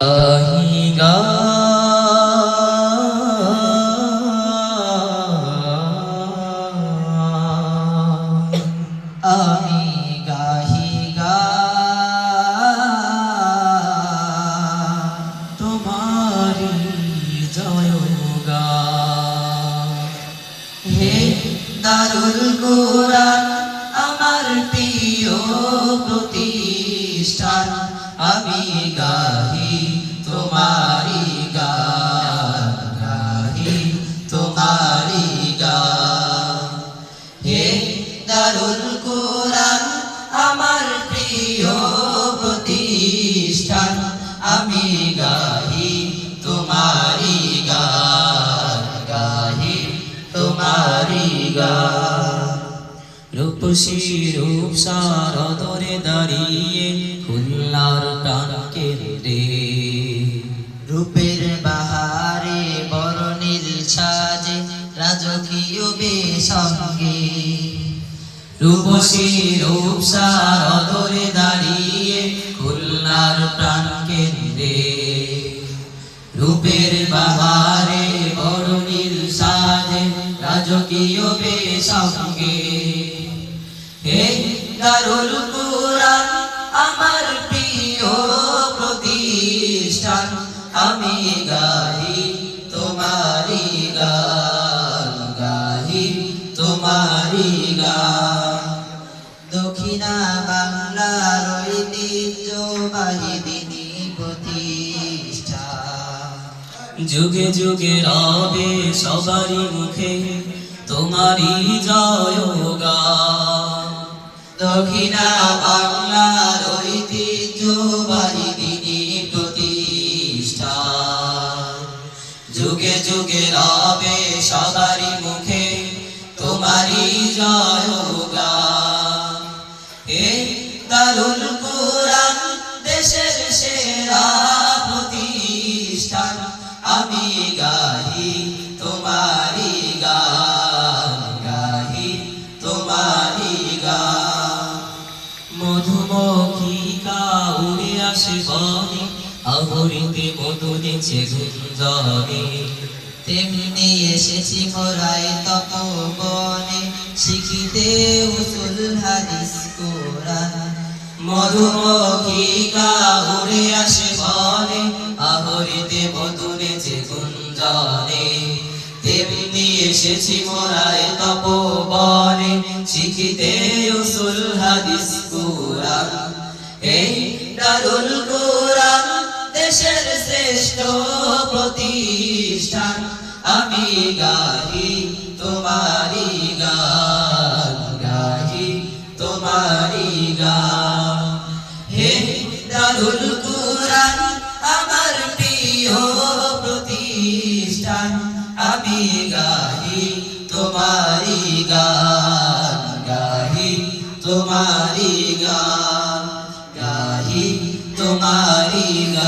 গাহিগা আমি গাহিগা তোমারি জয়গা হে দারুল কুরআন আমার প্রিয় প্রতিষ্ঠান আমি গাহি তোমারি গান গাহি তোমারি গান হে দারুল কুরআন আমার প্রিয় প্রতিষ্ঠান আমি গাহি তোমারি গান গাহি তোমারি গান রূপসী রূপ সারদরে দাঁড়িয়ে খুলনার প্রাণ কেন্দ্রে রূপের বাহারে বরণীর সাজে রাজকীয় বেসঙ্গে রূপসী রূপ সারদরে দাঁড়িয়ে খুলনার প্রাণ কেন্দ্রে রূপের বাহারে বরণীর সাজে রাজকীয় বেসঙ্গে হে দারুল কুরআন আমার প্রিয় প্রতিষ্ঠান আমি গাহি তোমারি গান গাহি তোমারি গান দক্ষিণা বাংলার ঐতিহ্যবাহী দিনী প্রতিষ্ঠান যুগে যুগে রবে সবারই মুখে তোমারি জয়গান দক্ষিণা বাংলার ঐতিহ্যবাহী দিনী প্রতিষ্ঠান যুগে যুগে রবে সবারই মুখে তোমারি জয়গান হে দারুল কুরআন দেশের সেরা প্রতিষ্ঠান আমি গাহি তোমারি গান গাহি তোমারি গান মধুমক্ষিকা উড়ে আসে বনে আহরিতে মধু দিচ্ছে গুঞ্জনে তেমনি এসেছি মোরাই তপবনে শিখিতে উসুল হাদিস কোরআন মধুমক্ষিকা উড়ে আসে বনে আহরিতে মধু দিচ্ছে গুঞ্জনে তেমনি এসেছি মোরাই তপবনে শিখিতে উসুল হাদিস কোরআন এই দারুল কুরআন দেশের শ্রেষ্ঠ প্রতিষ্ঠান আমি গাহি তোমারি গান গাহি তোমারি গান হে দারুল কুরআন আমার প্রিয় প্রতিষ্ঠান আমি গাহি তোমারি গান গাহি তোমারি গান গাহি তোমারি গান।